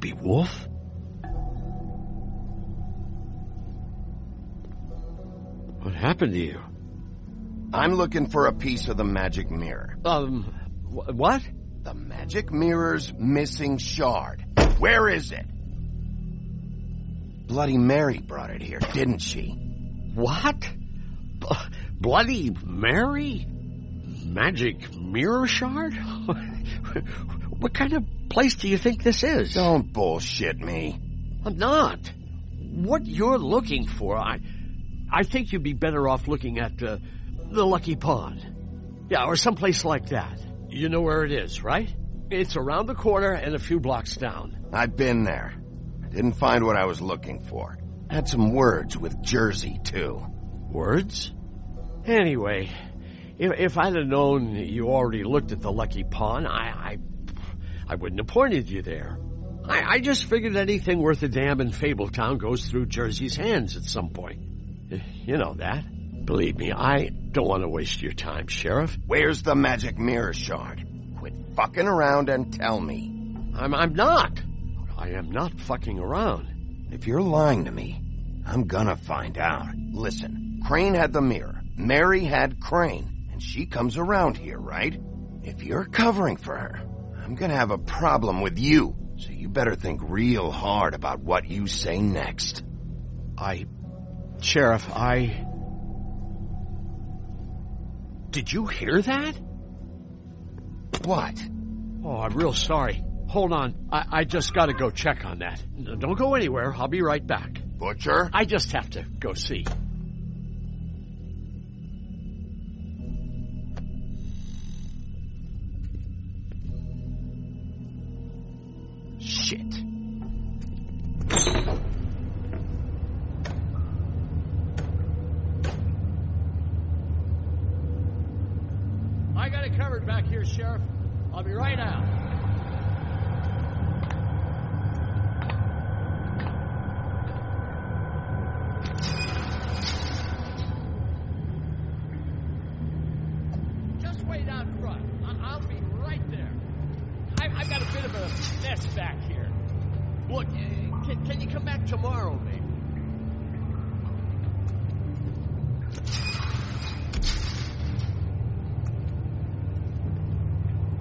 Bobby Wolf? What happened to you? I'm looking for a piece of the magic mirror. What? The magic mirror's missing shard. Where is it? Bloody Mary brought it here, didn't she? What? Bloody Mary? Magic mirror shard? What kind of place do you think this is? Don't bullshit me. I'm not. What you're looking for, I think you'd be better off looking at the Lucky Pond. Yeah, or someplace like that. You know where it is, right? It's around the corner and a few blocks down. I've been there. Didn't find what I was looking for. Had some words with Jersey, too. Words? Anyway, if I'd have known you already looked at the Lucky Pond, I wouldn't have pointed you there. I just figured anything worth a damn in Fabletown goes through Jersey's hands at some point. You know that. Believe me, I don't want to waste your time, Sheriff. Where's the magic mirror shard? Quit fucking around and tell me. I'm not. I am not fucking around. If you're lying to me, I'm gonna find out. Listen, Crane had the mirror. Mary had Crane. And she comes around here, right? If you're covering for her, I'm gonna have a problem with you. So you better think real hard about what you say next. Sheriff, Did you hear that? What? Oh, I'm real sorry. Hold on. I just gotta go check on that. Don't go anywhere. I'll be right back. Butcher? I just have to go see. Shit. I got it covered back here, Sheriff. I'll be right out. Just wait out front. I'll be right there. I've got a bit of a mess back here. Look, can you come back tomorrow, maybe?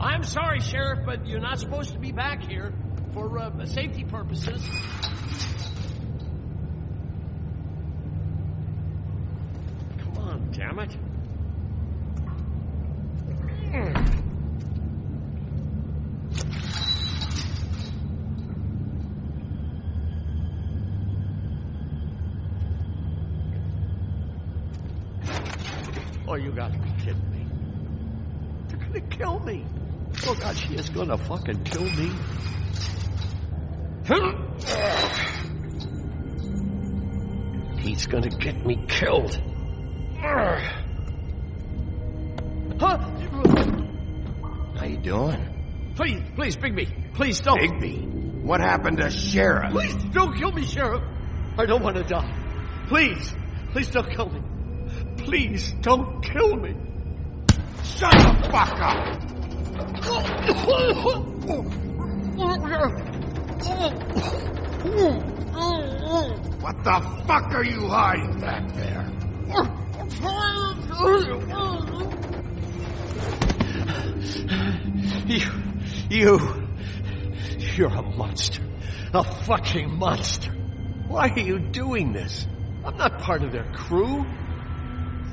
I'm sorry, Sheriff, but you're not supposed to be back here for safety purposes. Come on, damn it. Oh, you gotta be kidding me. They're gonna kill me. Oh, God, she is gonna fucking kill me. He's gonna get me killed. How you doing? Please, Bigby. Please don't. Bigby? What happened to Sheriff? Please don't kill me, Sheriff. I don't want to die. Please don't kill me. Please don't kill me. Shut the fuck up! What the fuck are you hiding back there? You're a monster. A fucking monster. Why are you doing this? I'm not part of their crew.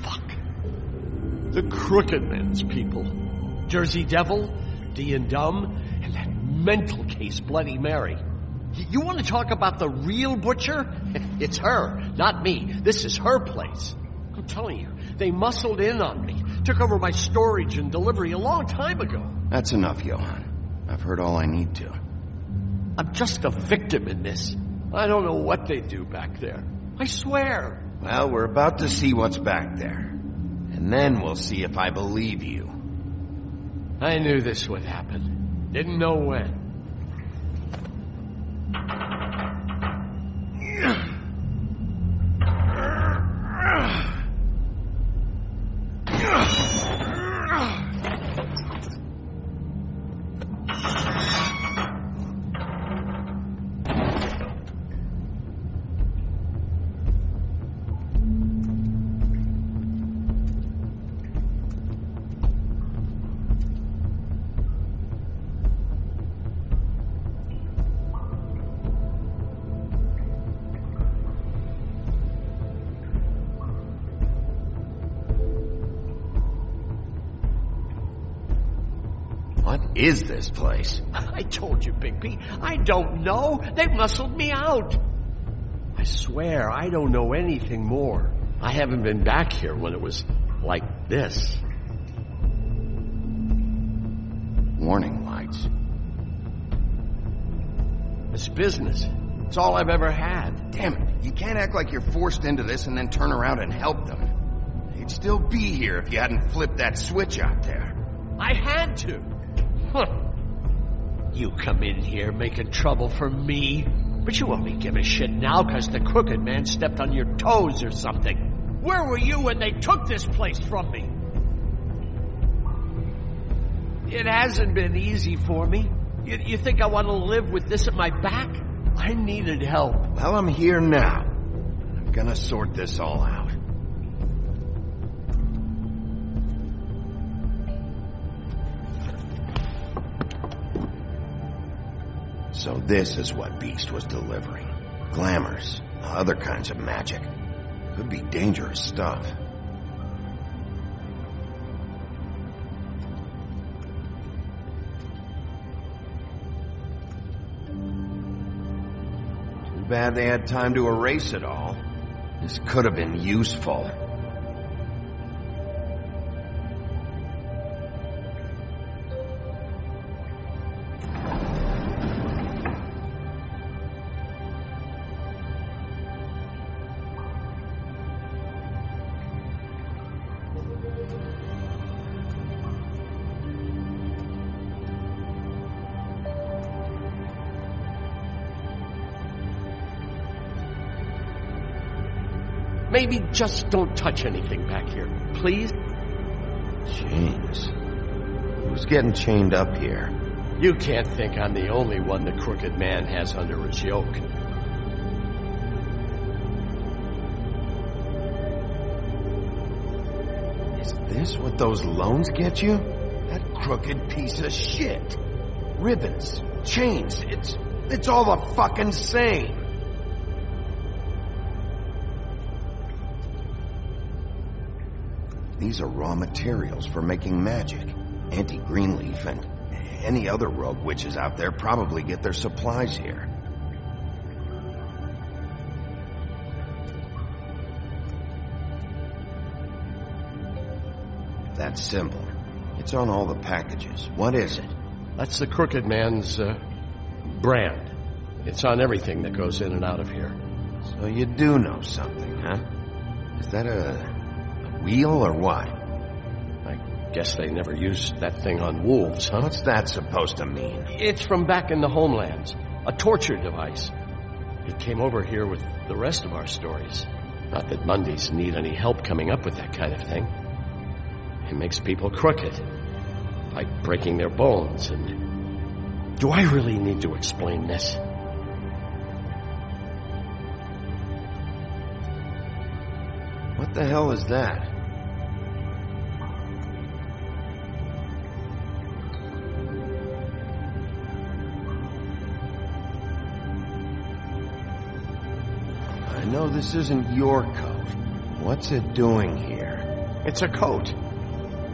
Fuck. The Crooked Men's people. Jersey Devil, Dean Dumb, and that mental case, Bloody Mary. You want to talk about the real butcher? It's her, not me. This is her place. I'm telling you, they muscled in on me. Took over my storage and delivery a long time ago. That's enough, Johan. I've heard all I need to. I'm just a victim in this. I don't know what they do back there. I swear. Well, we're about to see what's back there. And then we'll see if I believe you. I knew this would happen. Didn't know when. is this place? I told you, Bigby, I don't know. They've muscled me out. I swear, I don't know anything more. I haven't been back here when it was like this. Warning lights. It's business. It's all I've ever had. Damn it, you can't act like you're forced into this and then turn around and help them. They'd still be here if you hadn't flipped that switch out there. I had to. Huh. You come in here making trouble for me, but you only give a shit now because the crooked man stepped on your toes or something. Where were you when they took this place from me? It hasn't been easy for me. You think I want to live with this at my back? I needed help. Well, I'm here now. I'm gonna sort this all out. So this is what Beast was delivering. Glamours, other kinds of magic. Could be dangerous stuff. Too bad they had time to erase it all. This could have been useful. Maybe just don't touch anything back here, please? Chains. Who's getting chained up here? You can't think I'm the only one the crooked man has under his yoke. Is this what those loans get you? That crooked piece of shit. Ribbons, chains, it's all the fucking same. These are raw materials for making magic. Auntie Greenleaf and any other rogue witches out there probably get their supplies here. That symbol. It's on all the packages. What is it? That's the crooked man's brand. It's on everything that goes in and out of here. So you do know something, huh? Is that a wheel or what? I guess they never used that thing on wolves, huh? What's that supposed to mean? It's from back in the homelands. A torture device. It came over here with the rest of our stories. Not that Mondays need any help coming up with that kind of thing. It makes people crooked. By breaking their bones and... Do I really need to explain this? What the hell is that? I know this isn't your coat. What's it doing here? It's a coat.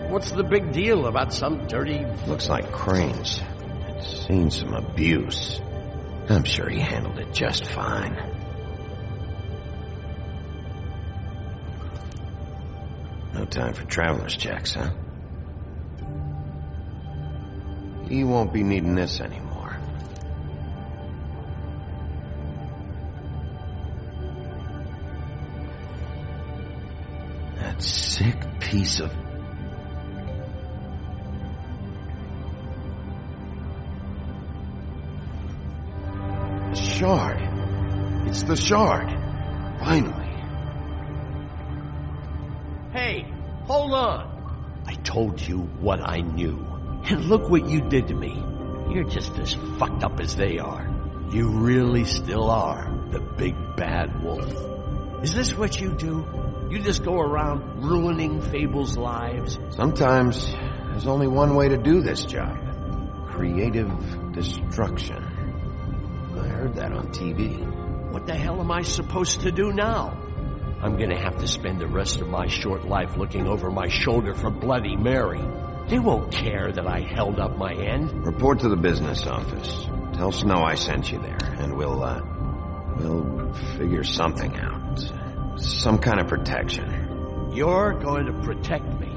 What's the big deal about some dirty... Looks like Crane's. It's seen some abuse. I'm sure he handled it just fine. No time for traveler's checks, huh? He won't be needing this anymore. That sick piece of... The shard. It's the shard. Finally. Hey, hold on. I told you what I knew. And look what you did to me. You're just as fucked up as they are. You really still are the big bad wolf. Is this what you do? You just go around ruining Fable's lives? Sometimes there's only one way to do this job. Creative destruction. I heard that on TV. What the hell am I supposed to do now? I'm gonna have to spend the rest of my short life looking over my shoulder for Bloody Mary. They won't care that I held up my end. Report to the business office. Tell Snow I sent you there, and we'll figure something out. Some kind of protection. You're going to protect me.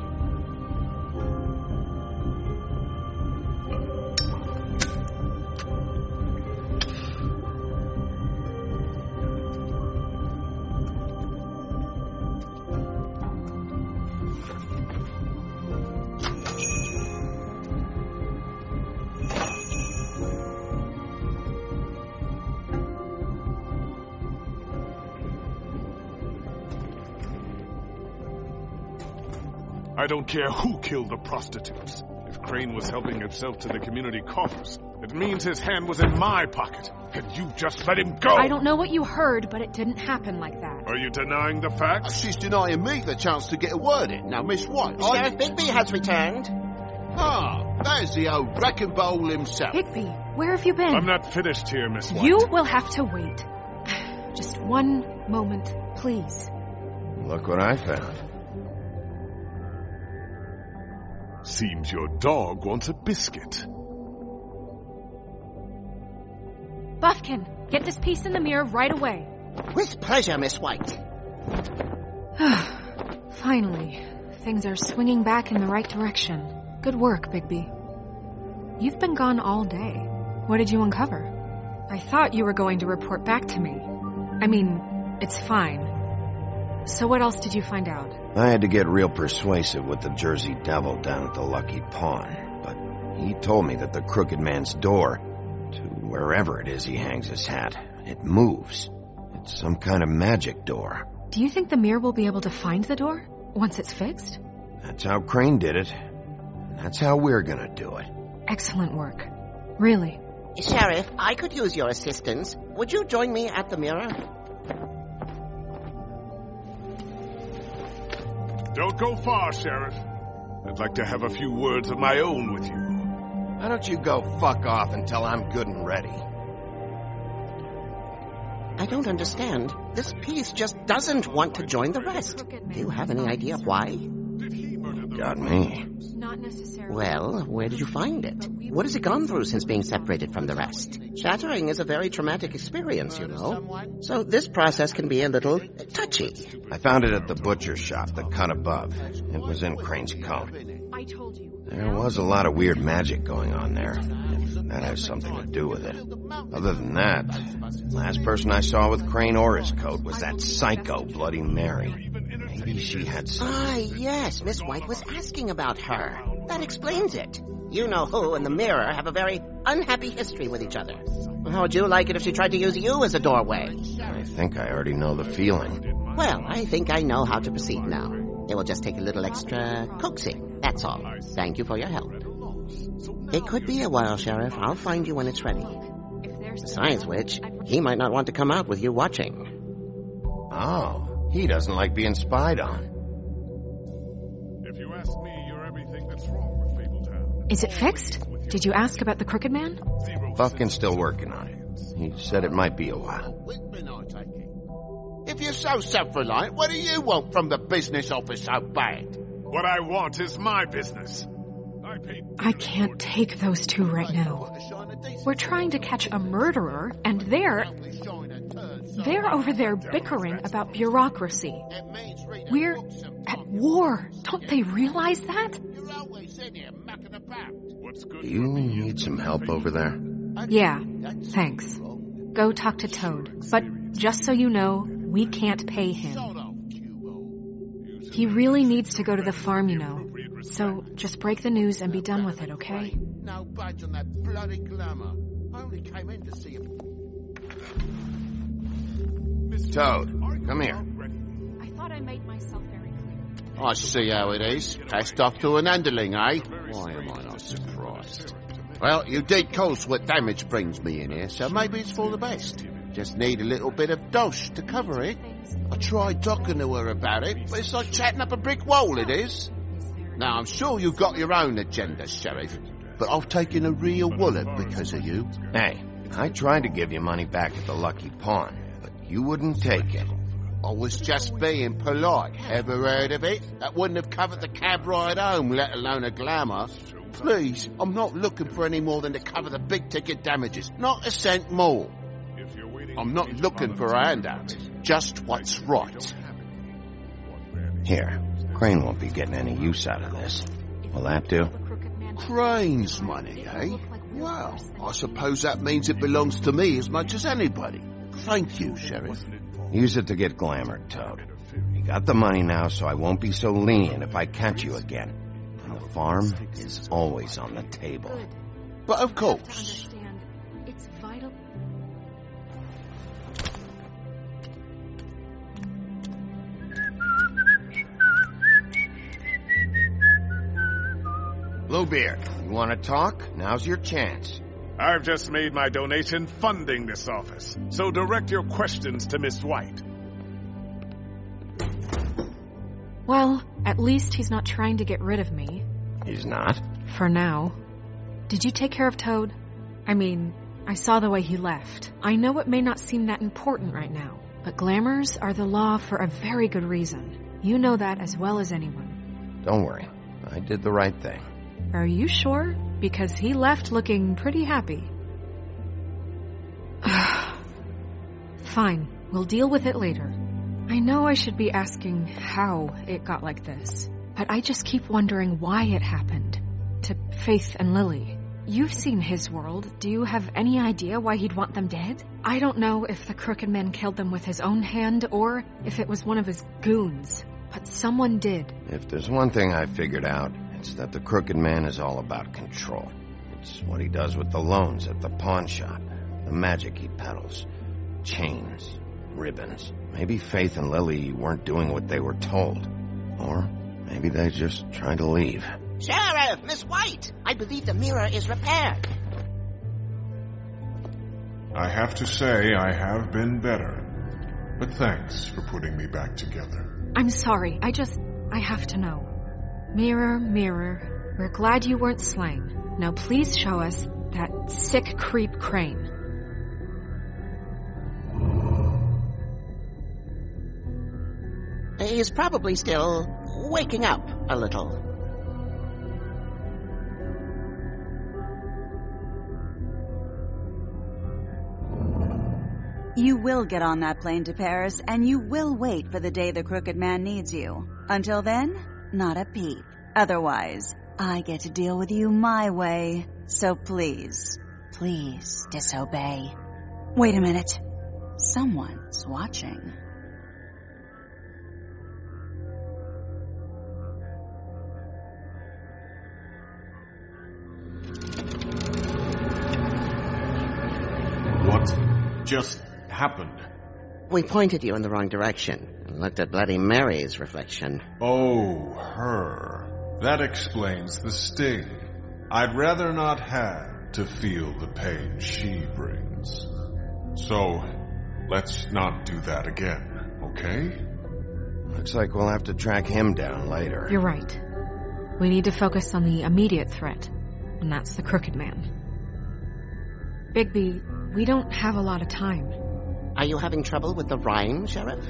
I don't care who killed the prostitutes. If Crane was helping himself to the community coffers, it means his hand was in my pocket, and you just let him go! I don't know what you heard, but it didn't happen like that. Are you denying the facts? She's denying me the chance to get a word in. Now, Miss White... Sheriff Bigby has returned. Ah, there's the old wrecking bowl himself. Bigby, where have you been? I'm not finished here, Miss White. You will have to wait. Just one moment, please. Look what I found. Seems your dog wants a biscuit. Buffkin, get this piece in the mirror right away. With pleasure, Miss White. Finally, things are swinging back in the right direction. Good work, Bigby. You've been gone all day. What did you uncover? I thought you were going to report back to me. I mean, it's fine. So what else did you find out? I had to get real persuasive with the Jersey Devil down at the Lucky Pawn, but he told me that the Crooked Man's door, to wherever it is he hangs his hat, it moves. It's some kind of magic door. Do you think the mirror will be able to find the door once it's fixed? That's how Crane did it. And that's how we're gonna do it. Excellent work. Really. Sheriff, I could use your assistance. Would you join me at the mirror? Don't go far, Sheriff. I'd like to have a few words of my own with you. Why don't you go fuck off until I'm good and ready? I don't understand. This piece just doesn't want to join the rest. Do you have any idea why? Got me. Not necessarily. Well, where did you find it? What has it gone through since being separated from the rest? Shattering is a very traumatic experience, you know. So this process can be a little touchy. I found it at the butcher shop, the cut above. It was in Crane's coat. I told you. There was a lot of weird magic going on there. If that has something to do with it. Other than that, last person I saw with Crane or his coat was that psycho Bloody Mary. Maybe she had some... Ah, yes, Miss White was asking about her. That explains it. You know who and the mirror have a very unhappy history with each other. How would you like it if she tried to use you as a doorway? I think I already know the feeling. Well, I think I know how to proceed now. It will just take a little extra coaxing, that's all. Thank you for your help. It could be a while, Sheriff. I'll find you when it's ready. Besides which, he might not want to come out with you watching. Oh, he doesn't like being spied on. If you ask me, you're everything that's wrong with Fabletown. Is it fixed? Did you ask about the Crooked Man? Buffkin's still working on it. He said it might be a while. If you're so self-reliant, what do you want from the business office so bad? What I want is my business. I can't take those two right now. We're trying to catch a murderer, and they're over there bickering about bureaucracy. We're at war. Don't they realize that? Do you need some help over there? Yeah, thanks. Go talk to Toad. But just so you know, we can't pay him. He really needs to go to the farm, you know. So just break the news and be done with it, okay? No budge on that bloody glamour. I only came in to see him. Toad, come here. I thought I made myself very clear. I see how it is. Passed off to an underling, eh? Why am I not surprised? Well, you did cause what damage brings me in here, so maybe it's for the best. Just need a little bit of dosh to cover it. I tried talking to her about it, but it's like chatting up a brick wall, it is. Now, I'm sure you've got your own agenda, Sheriff, but I've taken a real wallop because of you. Hey, I tried to give you money back at the Lucky Pawn, but you wouldn't take it. I was just being polite. Ever heard of it? That wouldn't have covered the cab ride home, let alone a glamour. Please, I'm not looking for any more than to cover the big-ticket damages. Not a cent more. I'm not looking for a handout. Just what's right. Here, Crane won't be getting any use out of this. Will that do? Crane's money, eh? Well, I suppose that means it belongs to me as much as anybody. Thank you, Sheriff. Use it to get glamored, Toad. You got the money now, so I won't be so lenient if I catch you again. And the farm is always on the table. But of course. It's vital. Bluebeard, you want to talk? Now's your chance. I've just made my donation funding this office, so direct your questions to Miss White. Well, at least he's not trying to get rid of me. He's not? For now. Did you take care of Toad? I mean, I saw the way he left. I know it may not seem that important right now, but glamours are the law for a very good reason. You know that as well as anyone. Don't worry. I did the right thing. Are you sure? Because he left looking pretty happy. Fine, we'll deal with it later. I know I should be asking how it got like this, but I just keep wondering why it happened. To Faith and Lily. You've seen his world. Do you have any idea why he'd want them dead? I don't know if the Crooked Man killed them with his own hand or if it was one of his goons, but someone did. If there's one thing I figured out, it's that the Crooked Man is all about control. It's what he does with the loans at the pawn shop, the magic he peddles, chains, ribbons. Maybe Faith and Lily weren't doing what they were told. Or maybe they're just trying to leave. Sheriff, Miss White, I believe the mirror is repaired. I have to say I have been better. But thanks for putting me back together. I'm sorry, I have to know. Mirror, mirror, we're glad you weren't slain. Now please show us that sick creep Crane. He's probably still waking up a little. You will get on that plane to Paris, and you will wait for the day the Crooked Man needs you. Until then, not a peep. Otherwise, I get to deal with you my way. So please, please disobey. Wait a minute. Someone's watching. What just happened? We pointed you in the wrong direction and looked at Bloody Mary's reflection. Oh, her. That explains the sting. I'd rather not have to feel the pain she brings. So, let's not do that again, okay? Looks like we'll have to track him down later. You're right. We need to focus on the immediate threat, and that's the Crooked Man. Bigby, we don't have a lot of time. Are you having trouble with the rhyme, Sheriff?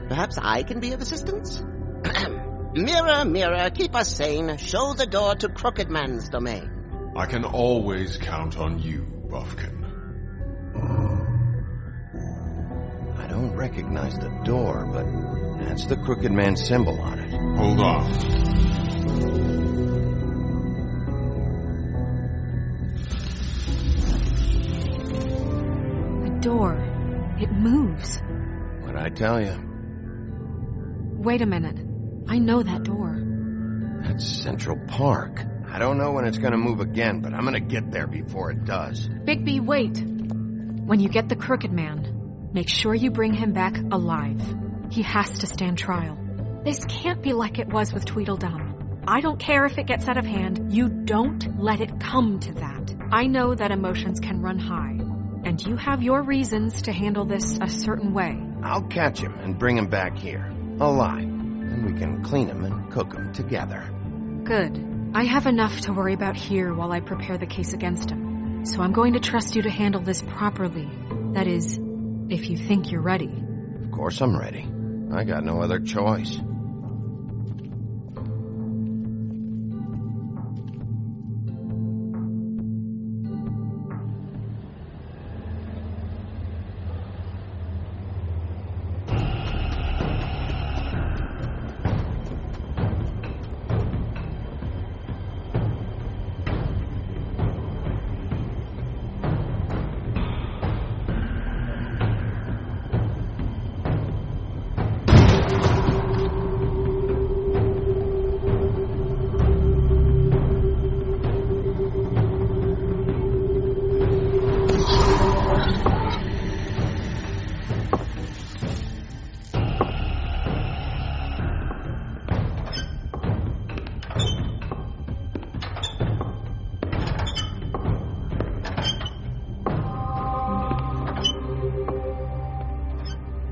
Perhaps I can be of assistance? Mirror, mirror, keep us sane. Show the door to Crooked Man's domain. I can always count on you, Buffkin. I don't recognize the door, but that's the Crooked Man symbol on it. Hold on. The door. It moves. What'd I tell you? Wait a minute. I know that door. That's Central Park. I don't know when it's gonna move again, but I'm gonna get there before it does. Bigby, wait. When you get the Crooked Man, make sure you bring him back alive. He has to stand trial. This can't be like it was with Tweedledum. I don't care if it gets out of hand. You don't let it come to that. I know that emotions can run high, and you have your reasons to handle this a certain way. I'll catch him and bring him back here, alive. Then we can clean him and cook him together. Good. I have enough to worry about here while I prepare the case against him. So I'm going to trust you to handle this properly. That is, if you think you're ready. Of course I'm ready. I got no other choice.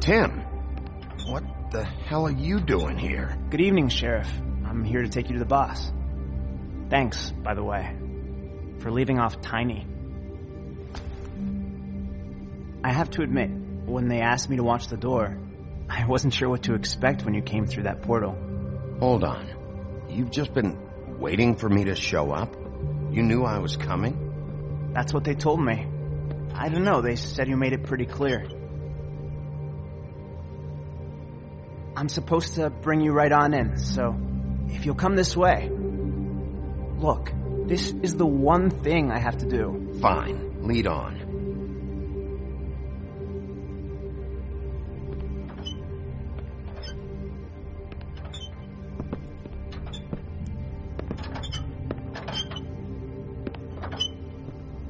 Tim, what the hell are you doing here? Good evening, Sheriff. I'm here to take you to the boss. Thanks, by the way, for leaving off Tiny. I have to admit, when they asked me to watch the door, I wasn't sure what to expect when you came through that portal. Hold on. You've just been waiting for me to show up? You knew I was coming? That's what they told me. I don't know, they said you made it pretty clear. I'm supposed to bring you right on in, so if you'll come this way. Look, this is the one thing I have to do. Fine, lead on.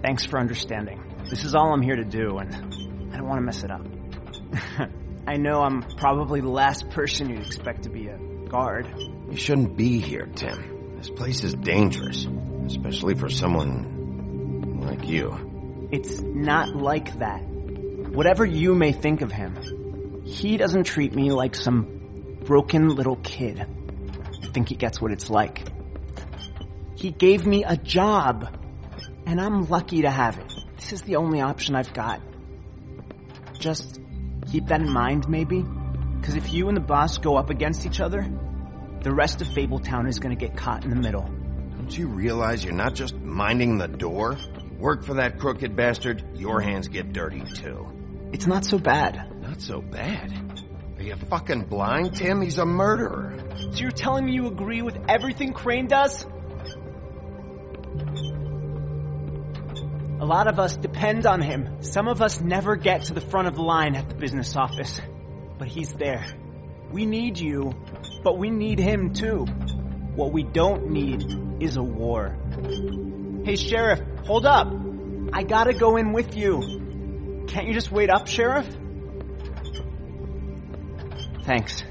Thanks for understanding. This is all I'm here to do, and I don't want to mess it up. I know I'm probably the last person you'd expect to be a guard. You shouldn't be here, Tim. This place is dangerous, especially for someone like you. It's not like that. Whatever you may think of him, he doesn't treat me like some broken little kid. I think he gets what it's like. He gave me a job, and I'm lucky to have it. This is the only option I've got. Just keep that in mind, maybe? Because if you and the boss go up against each other, the rest of Fabletown is going to get caught in the middle. Don't you realize you're not just minding the door? You work for that crooked bastard, your hands get dirty too. It's not so bad. Not so bad? Are you fucking blind, Tim? He's a murderer. So you're telling me you agree with everything Crane does? A lot of us depend on him. Some of us never get to the front of the line at the business office. But he's there. We need you, but we need him too. What we don't need is a war. Hey, Sheriff, hold up. I gotta go in with you. Can't you just wait up, Sheriff? Thanks.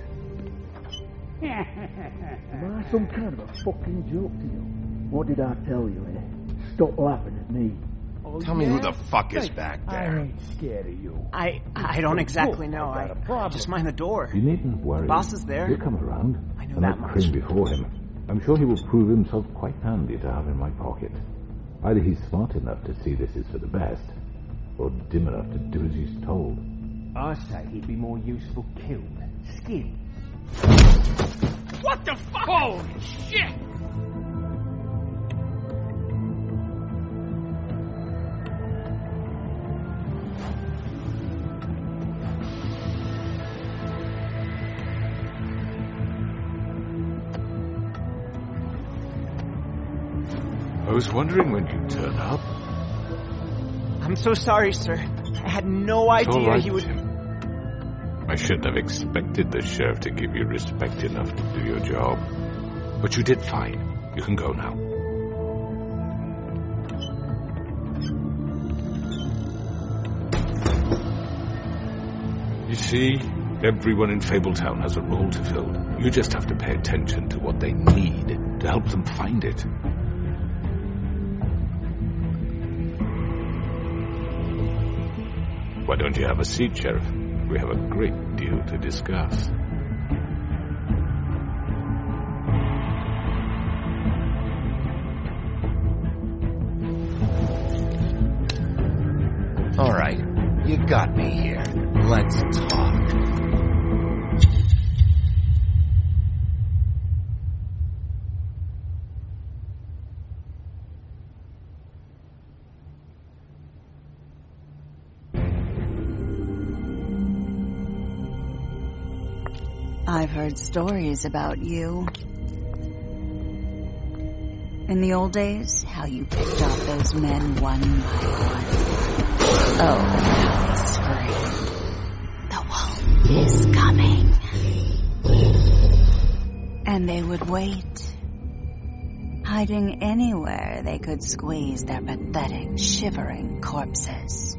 Am I some kind of a fucking joke to you? What did I tell you, eh? Stop laughing at me. Tell me who the fuck is back there. I ain't scared of you. I don't exactly know. I just mind the door. You needn't worry. The boss is there. He'll come around. I know and that let much. Crane before him. I'm sure he will prove himself quite handy to have in my pocket. Either he's smart enough to see this is for the best, or dim enough to do as he's told. I say he'd be more useful killed. Skinned. What the fuck? Holy shit! I was wondering when you'd turn up. I'm so sorry, sir. I had no It's all idea right, he would... Tim. I shouldn't have expected the sheriff to give you respect enough to do your job. But you did fine. You can go now. You see, everyone in Fabletown has a role to fill. You just have to pay attention to what they need to help them find it. Why don't you have a seat, Sheriff? We have a great deal to discuss. All right, you got me here. Let's talk. I've heard stories about you. In the old days, how you picked off those men one by one. Oh, how they scream. The wolf is coming. And they would wait, hiding anywhere they could squeeze their pathetic, shivering corpses.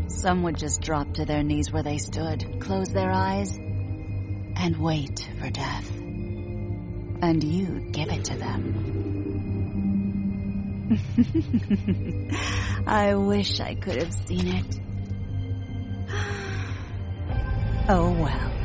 Some would just drop to their knees where they stood, close their eyes, and wait for death. And you'd give it to them. I wish I could have seen it. Oh well.